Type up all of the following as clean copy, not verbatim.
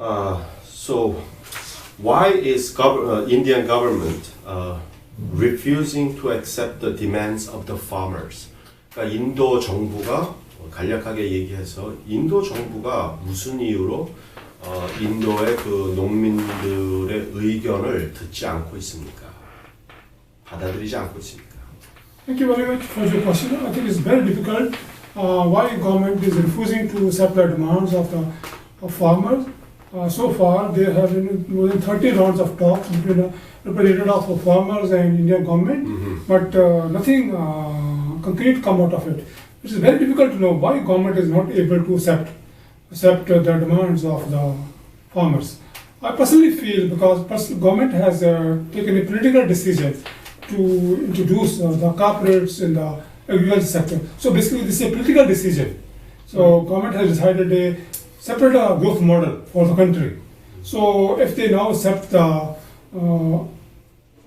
So why is Indian government refusing to accept the demands of the farmers? 그러니까 인도 정부가 간략하게 얘기해서 인도 정부가 무슨 이유로 인도의 그 농민들의 의견을 듣지 않고 있습니까? 받아들이지 않고 있습니까? Thank you very much for your question. I think it's very difficult why government is refusing to accept the demands of the farmers. So far, there have been more than 30 rounds of talks between the representatives of farmers and Indian government, but nothing concrete come out of it. It is very difficult to know why government is not able to accept the demands of the farmers. I personally feel because government has taken a political decision to introduce the corporates in the agriculture sector. So basically, this is a political decision. So government has decided a separate growth model for the country. So if they now accept the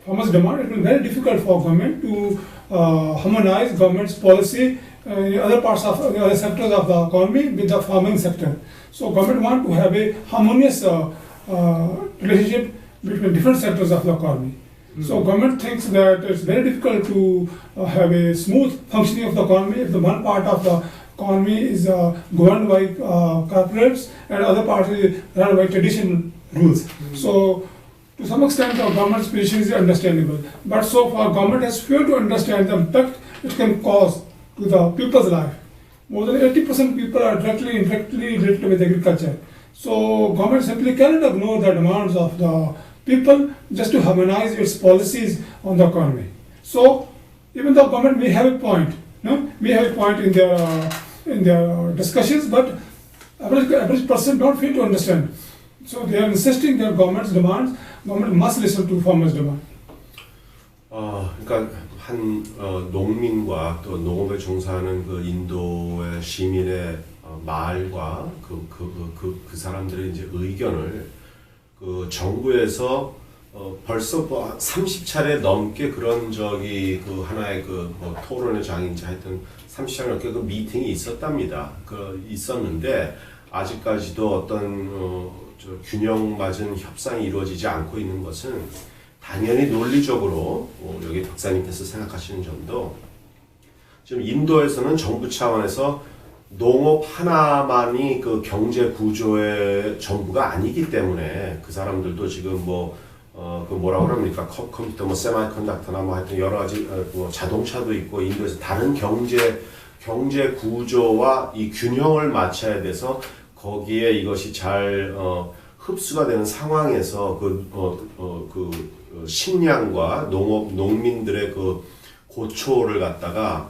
farmers' demand, it will be very difficult for government to harmonize government's policy in other parts of the other sectors of the economy with the farming sector. So government want to have a harmonious relationship between different sectors of the economy. So government thinks that it's very difficult to have a smooth functioning of the economy if the one part of the economy is governed by corporates and other parts is run by traditional rules. So to some extent the government's position is understandable. But so far government has failed to understand the impact it can cause to the people's life. More than 80% people are directly, indirectly related with agriculture. So government simply cannot ignore the demands of the people just to harmonize its policies on the economy. So even the government may have a point, may have a point in their discussions, but average person don't fail to understand. So they are insisting that government must listen to farmers' demand. 그러니까 한 농민과 또 농업에 종사하는 그 인도의 시민의 말과 그 사람들의 이제 의견을 그 정부에서 벌써 뭐 30차례 넘게 그런 적이 그 하나의 그 뭐 토론의 장인지 하여튼 30차례 넘게 그 미팅이 있었답니다. 있었는데 아직까지도 어떤 균형 맞은 협상이 이루어지지 않고 있는 것은 당연히 논리적으로 여기 박사님께서 생각하시는 점도 지금 인도에서는 정부 차원에서 농업 하나만이 그 경제 구조의 전부가 아니기 때문에 그 사람들도 지금 그 뭐라고 그럽니까? 컴퓨터, 세미컨덕터나 하여튼 여러 가지 자동차도 있고 인도에서 다른 경제 구조와 이 균형을 맞춰야 돼서 거기에 이것이 잘 흡수가 되는 상황에서 식량과 농민들의 그 고초를 갖다가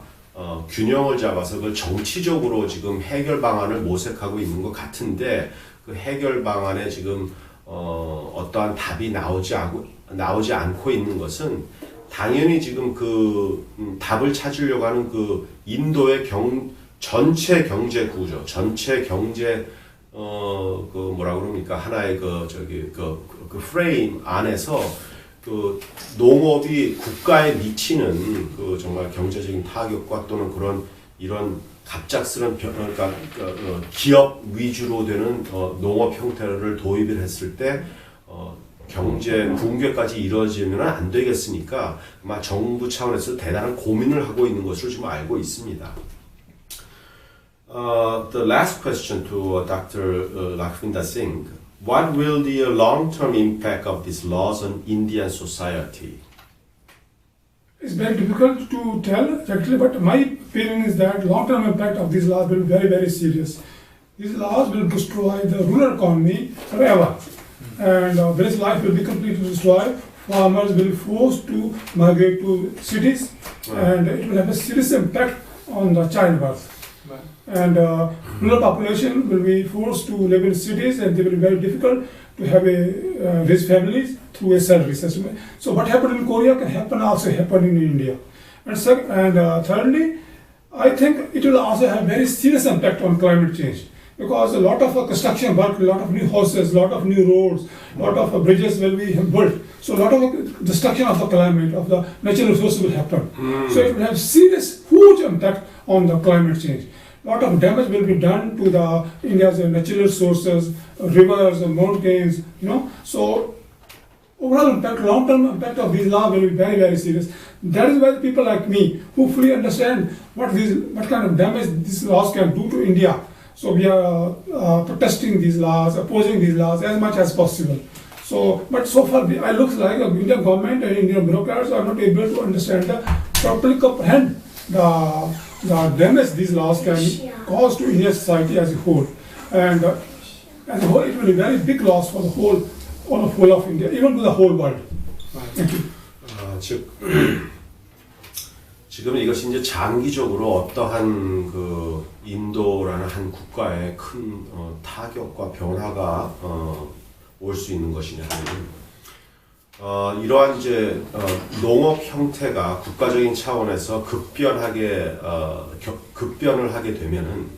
균형을 잡아서 그걸 정치적으로 지금 해결 방안을 모색하고 있는 것 같은데 그 해결 방안에 지금 어떠한 답이 나오지 않고 있는 것은 당연히 지금 그 답을 찾으려고 하는 그 인도의 전체 경제 구조, 전체 경제 그 뭐라 그럽니까 하나의 그 프레임 안에서 그 농업이 국가에 미치는 그 정말 경제적인 타격과 또는 이런 갑작스런 그러니까 기업 위주로 되는 농업 형태를 도입을 했을 때 경제 붕괴까지 이루어지면 안 되겠으니까 아마 정부 차원에서 대단한 고민을 하고 있는 것으로 지금 알고 있습니다. The last question to Dr. Lakhvinda Singh. What will the long-term impact of these laws on Indian society? It's very difficult to tell exactly, but my opinion is that long-term impact of these laws will be very, very serious. These laws will destroy the rural economy forever, and village life will be completely destroyed. Farmers will be forced to migrate to cities, and it will have a serious impact on the childbirth. And rural population will be forced to live in cities, and they will be very difficult to have raise families through a salary system. So what happened in Korea can also happen in India. And thirdly, I think it will also have very serious impact on climate change, because a lot of construction work, a lot of new houses, a lot of new roads, a lot of bridges will be built. So a lot of destruction of the climate, of the natural resources will happen. So it will have serious, huge impact on the climate change. lot of damage will be done to the India's natural sources, rivers, mountains, So overall impact, long-term impact of these laws will be very, very serious. That is why people like me, who fully understand what kind of damage these laws can do to India. So we are protesting these laws, opposing these laws as much as possible. But so far, it looks like the Indian government and Indian bureaucrats are not able to understand, properly comprehend the damage these laws can cause to Indian society as a whole. And as a whole, it will be very big loss for the whole of India, even to the whole world. Thank you. 지금 이것이 이제 장기적으로 어떠한 그 인도라는 한 국가에 큰 타격과 변화가 올 수 있는 것이냐면 이러한 이제 농업 형태가 국가적인 차원에서 급변을 하게 되면은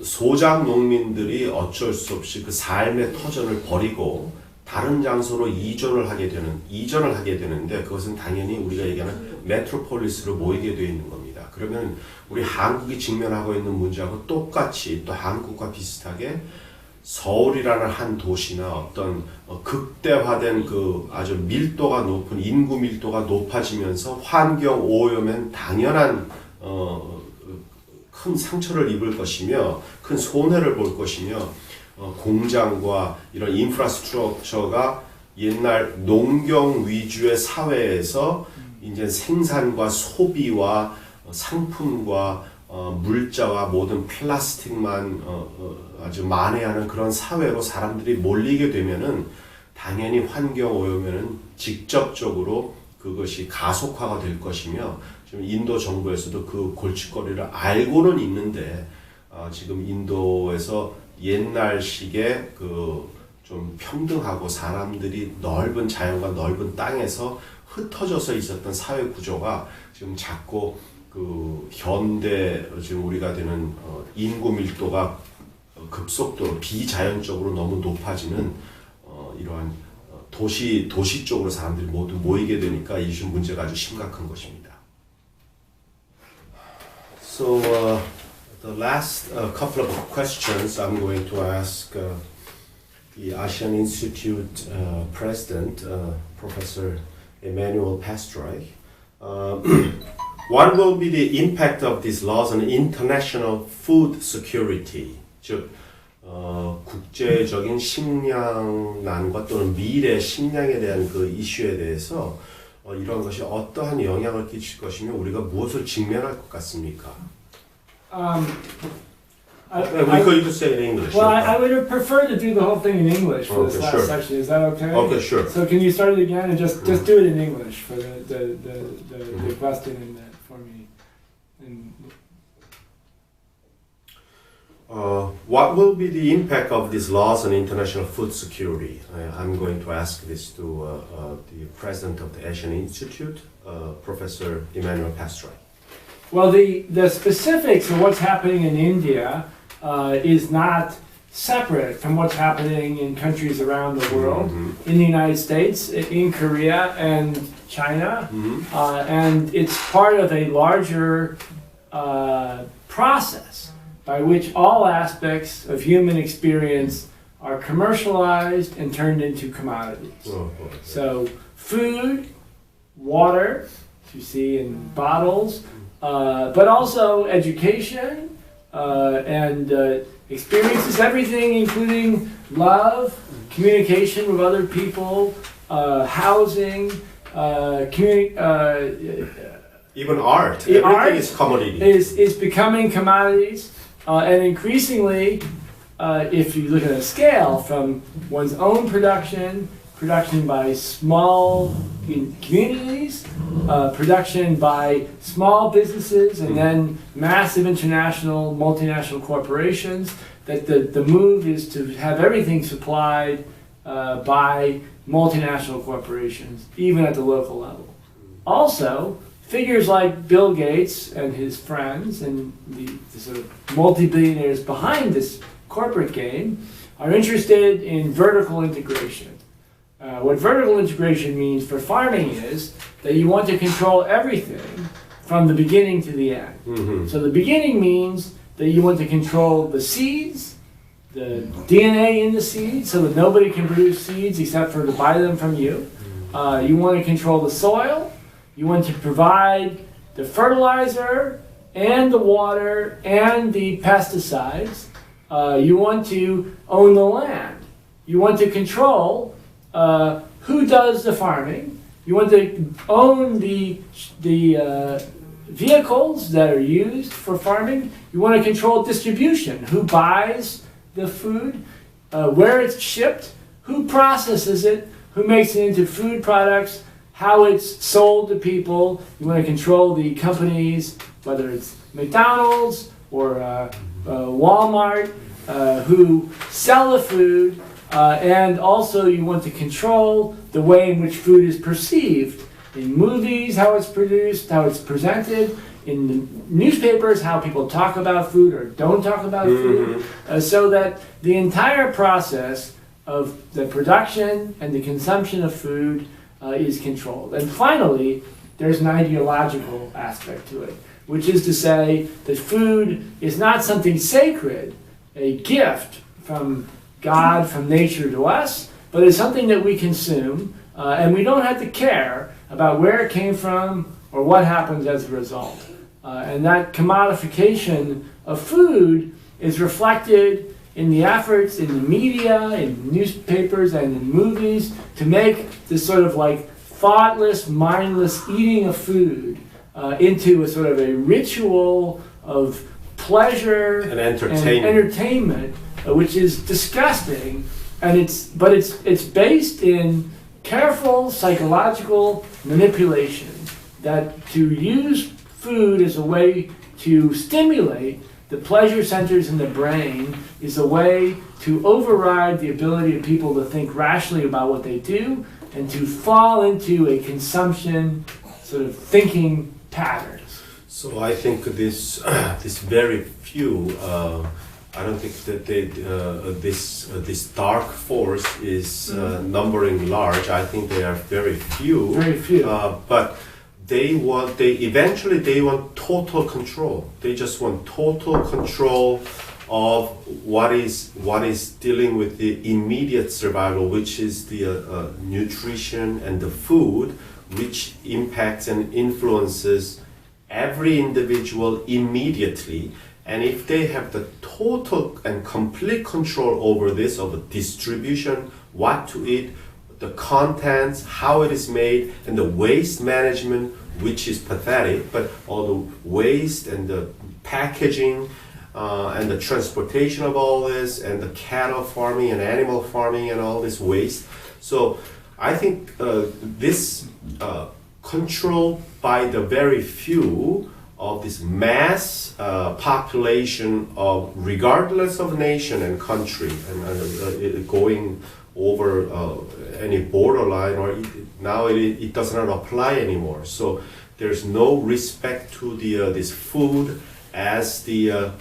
소작 농민들이 어쩔 수 없이 그 삶의 터전을 버리고 다른 장소로 이전을 하게 되는데 그것은 당연히 우리가 얘기하는 메트로폴리스로 모이게 되어 있는 겁니다. 그러면 우리 한국이 직면하고 있는 문제하고 똑같이 또 한국과 비슷하게 서울이라는 한 도시나 어떤 극대화된 그 아주 밀도가 높은 인구 밀도가 높아지면서 환경 오염엔 당연한 큰 상처를 입을 것이며 큰 손해를 볼 것이며 공장과 이런 인프라스트럭처가 옛날 농경 위주의 사회에서 이제 생산과 소비와 상품과 물자와 모든 플라스틱만 아주 만회하는 그런 사회로 사람들이 몰리게 되면은 당연히 환경 오염에는 직접적으로 그것이 가속화가 될 것이며 지금 인도 정부에서도 그 골칫거리를 알고는 있는데 지금 인도에서 옛날식의 그 좀 평등하고 사람들이 넓은 자연과 넓은 땅에서 흩어져서 있었던 사회 구조가 지금 자꾸 그 현대 지금 우리가 되는 인구 밀도가 급속도로 비자연적으로 너무 높아지는 이러한 도시 쪽으로 사람들이 모두 모이게 되니까 이 문제가 아주 심각한 것입니다. So the last couple of questions I'm going to ask the Asian Institute President, Professor Emmanuel Pastroy. What will be the impact of these laws on international food security? 즉, 국제적인 식량난과 또는 미래 식량에 대한 그 이슈에 대해서 이러한 것이 어떠한 영향을 끼칠 것이며 우리가 무엇을 직면할 것 같습니까? We could say it in English. Well, I would prefer to do the whole thing in English for this last section. Is that okay? Okay, sure. So can you start it again and just do it in English for the question in that for me? What will be the impact of these laws on international food security? I'm going to ask this to the president of the Asian Institute, Professor Emmanuel Pastroy. Well, the specifics of what's happening in India is not separate from what's happening in countries around the world, in the United States, in Korea, and China, and it's part of a larger process by which all aspects of human experience are commercialized and turned into commodities. So food, water, as you see in bottles, but also education and experiences, everything including love, communication with other people, housing, even art. Everything is commodity. Is becoming commodities, and increasingly, if you look at a scale from one's own production by small communities, production by small businesses, and then massive international, multinational corporations, that the move is to have everything supplied by multinational corporations, even at the local level. Also, figures like Bill Gates and his friends and the sort of multi-billionaires behind this corporate game are interested in vertical integration. What vertical integration means for farming is that you want to control everything from the beginning to the end. Mhm. So the beginning means that you want to control the seeds, the DNA in the seeds, so that nobody can produce seeds except for to buy them from you. You want to control the soil. You want to provide the fertilizer and the water and the pesticides. You want to own the land. You want to control who does the farming. You want to own the vehicles that are used for farming. You want to control distribution, who buys the food, where it's shipped, who processes it, who makes it into food products, how it's sold to people. You want to control the companies, whether it's McDonald's or Walmart, who sell the food, and also you want to control the way in which food is perceived in movies, how it's produced, how it's presented, in the newspapers, how people talk about food or don't talk about food, so that the entire process of the production and the consumption of food is controlled. And finally, there's an ideological aspect to it, which is to say that food is not something sacred, a gift from God, from nature to us, but it's something that we consume, and we don't have to care about where it came from or what happens as a result. And that commodification of food is reflected in the efforts in the media, in newspapers, and in movies to make this sort of like thoughtless, mindless eating of food into a sort of a ritual of pleasure And entertainment. which is disgusting. And it's based in careful psychological manipulation, that to use food as a way to stimulate the pleasure centers in the brain is a way to override the ability of people to think rationally about what they do and to fall into a consumption sort of thinking patterns. So I think this very few. I don't think that this dark force is numbering large. I think they are very few. Very few. But they eventually want total control. They just want total control of what is dealing with the immediate survival, which is the nutrition and the food, which impacts and influences every individual immediately. And if they have the total and complete control over this, of the distribution, what to eat, the contents, how it is made, and the waste management, which is pathetic, but all the waste and the packaging and the transportation of all this, and the cattle farming and animal farming and all this waste. So I think this control by the very few of this mass population of, regardless of nation and country, and going over any borderline, or now it does not apply anymore. So there's no respect to this food as the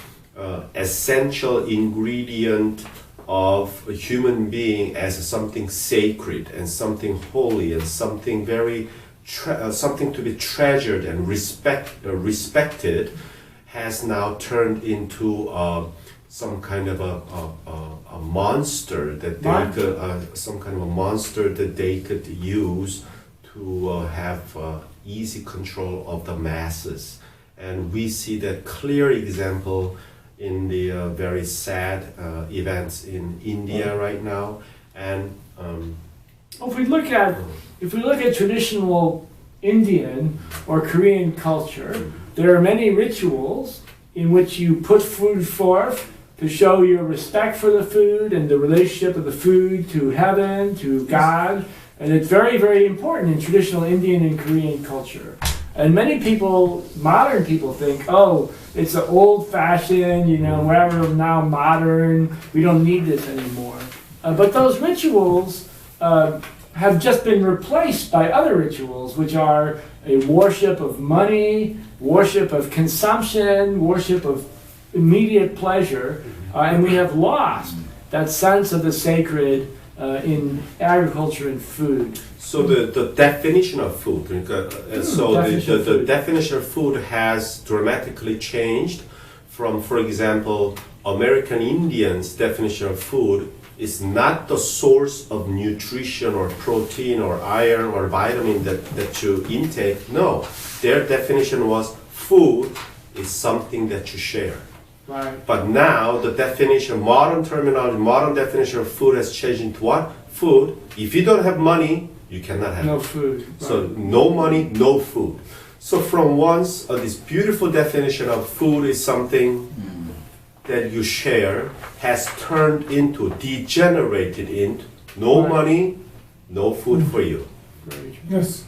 essential ingredient of a human being, as something sacred and something holy and something very something to be treasured and respected, has now turned into some kind of a monster that they could, some kind of a monster that they could use to have easy control of the masses. And we see that clear example in the very sad events in India right now. And if we look at traditional Indian or Korean culture, there are many rituals in which you put food forth to show your respect for the food and the relationship of the food to heaven, to God. And it's very, very important in traditional Indian and Korean culture. And many people, modern people, think, oh, it's an old-fashioned, we're now modern, we don't need this anymore. But those rituals have just been replaced by other rituals, which are a worship of money, worship of consumption, worship of immediate pleasure, and we have lost that sense of the sacred in agriculture and food. So the definition of food, 그러니까 so definition of the food. definition of food has dramatically changed from, for example, American Indians' definition of food is not the source of nutrition or protein or iron or vitamin that you intake. No, their definition was food is something that you share. Right. But now the definition, modern terminology, modern definition of food has changed into what? Food. If you don't have money, you cannot have No it. food. So Right. no money, no food. So from once this beautiful definition of food is something that you share has turned into, degenerated into no Right. money, no food for you. Very true. Yes.